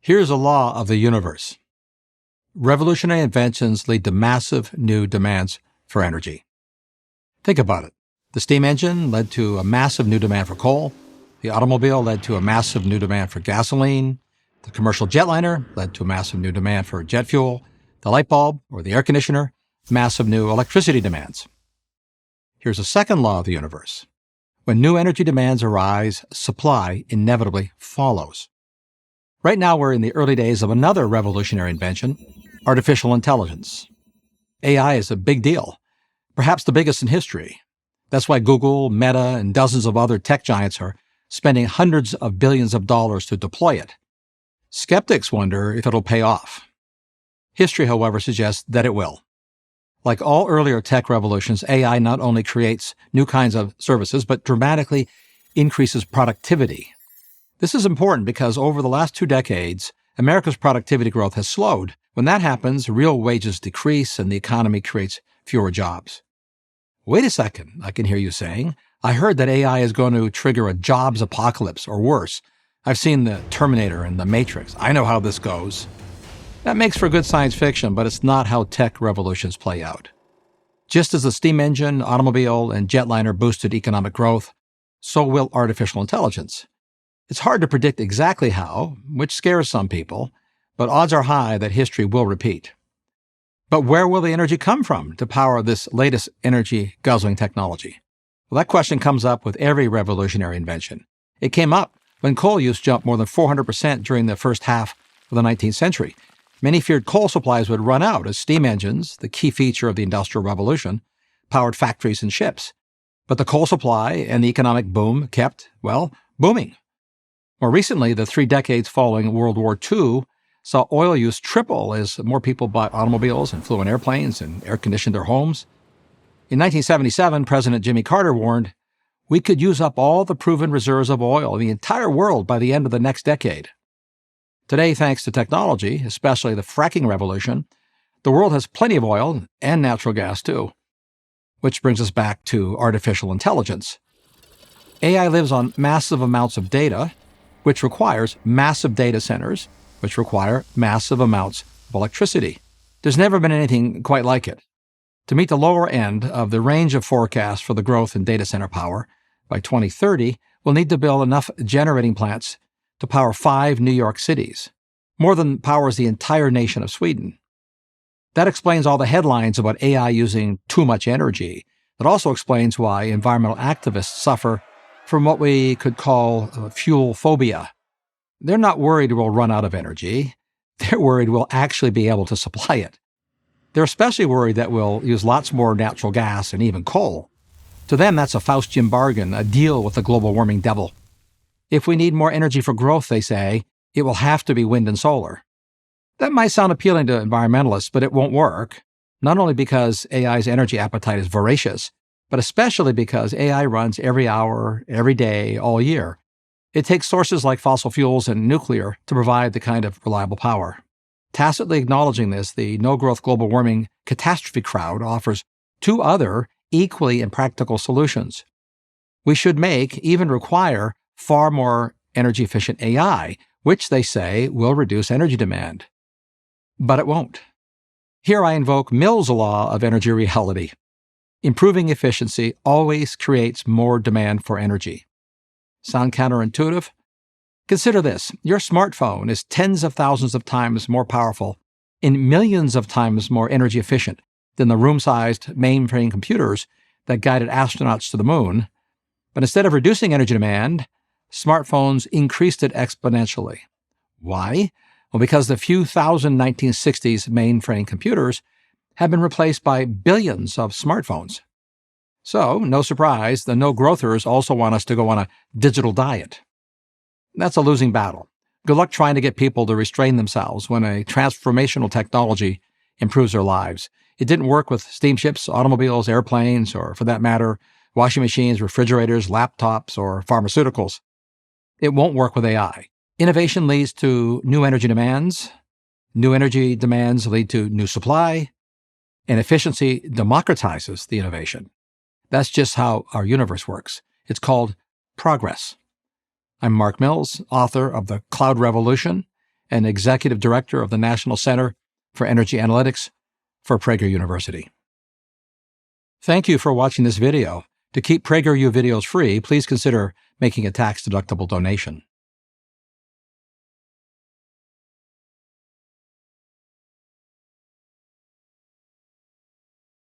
Here's a law of the universe. Revolutionary inventions lead to massive new demands for energy. Think about it. The steam engine led to a massive new demand for coal. The automobile led to a massive new demand for gasoline. The commercial jetliner led to a massive new demand for jet fuel. The light bulb, or the air conditioner, massive new electricity demands. Here's a second law of the universe. When new energy demands arise, supply inevitably follows. Right now, we're in the early days of another revolutionary invention, artificial intelligence. AI is a big deal, perhaps the biggest in history. That's why Google, Meta, and dozens of other tech giants are spending hundreds of billions of dollars to deploy it. Skeptics wonder if it'll pay off. History, however, suggests that it will. Like all earlier tech revolutions, AI not only creates new kinds of services, but dramatically increases productivity. This is important because over the last 2 decades, America's productivity growth has slowed. When that happens, real wages decrease and the economy creates fewer jobs. Wait a second, I can hear you saying. I heard that AI is going to trigger a jobs apocalypse or worse. I've seen the Terminator and the Matrix. I know how this goes. That makes for good science fiction, but it's not how tech revolutions play out. Just as the steam engine, automobile, and jetliner boosted economic growth, so will artificial intelligence. It's hard to predict exactly how, which scares some people, but odds are high that history will repeat. But where will the energy come from to power this latest energy-guzzling technology? Well, that question comes up with every revolutionary invention. It came up when coal use jumped more than 400% during the first half of the 19th century. Many feared coal supplies would run out as steam engines, the key feature of the Industrial Revolution, powered factories and ships. But the coal supply and the economic boom kept, booming. More recently, the 3 decades following World War II saw oil use triple as more people bought automobiles and flew in airplanes and air-conditioned their homes. In 1977, President Jimmy Carter warned, we could use up all the proven reserves of oil in the entire world by the end of the next decade. Today, thanks to technology, especially the fracking revolution, the world has plenty of oil and natural gas too. Which brings us back to artificial intelligence. AI lives on massive amounts of data, which requires massive data centers, which require massive amounts of electricity. There's never been anything quite like it. To meet the lower end of the range of forecasts for the growth in data center power, by 2030, we'll need to build enough generating plants to power 5 New York cities, more than powers the entire nation of Sweden. That explains all the headlines about AI using too much energy. It also explains why environmental activists suffer from what we could call fuel phobia. They're not worried we'll run out of energy. They're worried we'll actually be able to supply it. They're especially worried that we'll use lots more natural gas and even coal. To them, that's a Faustian bargain, a deal with the global warming devil. If we need more energy for growth, they say, it will have to be wind and solar. That might sound appealing to environmentalists, but it won't work, not only because AI's energy appetite is voracious, but especially because AI runs every hour, every day, all year. It takes sources like fossil fuels and nuclear to provide the kind of reliable power. Tacitly acknowledging this, the no-growth global warming catastrophe crowd offers 2 other equally impractical solutions. We should make, even require, far more energy-efficient AI, which they say will reduce energy demand. But it won't. Here I invoke Mill's law of energy reality. Improving efficiency always creates more demand for energy. Sound counterintuitive? Consider this. Your smartphone is tens of thousands of times more powerful and millions of times more energy efficient than the room-sized mainframe computers that guided astronauts to the moon. But instead of reducing energy demand, smartphones increased it exponentially. Why? Well, because the few thousand 1960s mainframe computers have been replaced by billions of smartphones. So, no surprise, the no-growthers also want us to go on a digital diet. That's a losing battle. Good luck trying to get people to restrain themselves when a transformational technology improves their lives. It didn't work with steamships, automobiles, airplanes, or for that matter, washing machines, refrigerators, laptops, or pharmaceuticals. It won't work with AI. Innovation leads to new energy demands. New energy demands lead to new supply. And efficiency democratizes the innovation. That's just how our universe works. It's called progress. I'm Mark Mills, author of The Cloud Revolution and Executive Director of the National Center for Energy Analytics for Prager University. Thank you for watching this video. To keep PragerU videos free, please consider making a tax-deductible donation.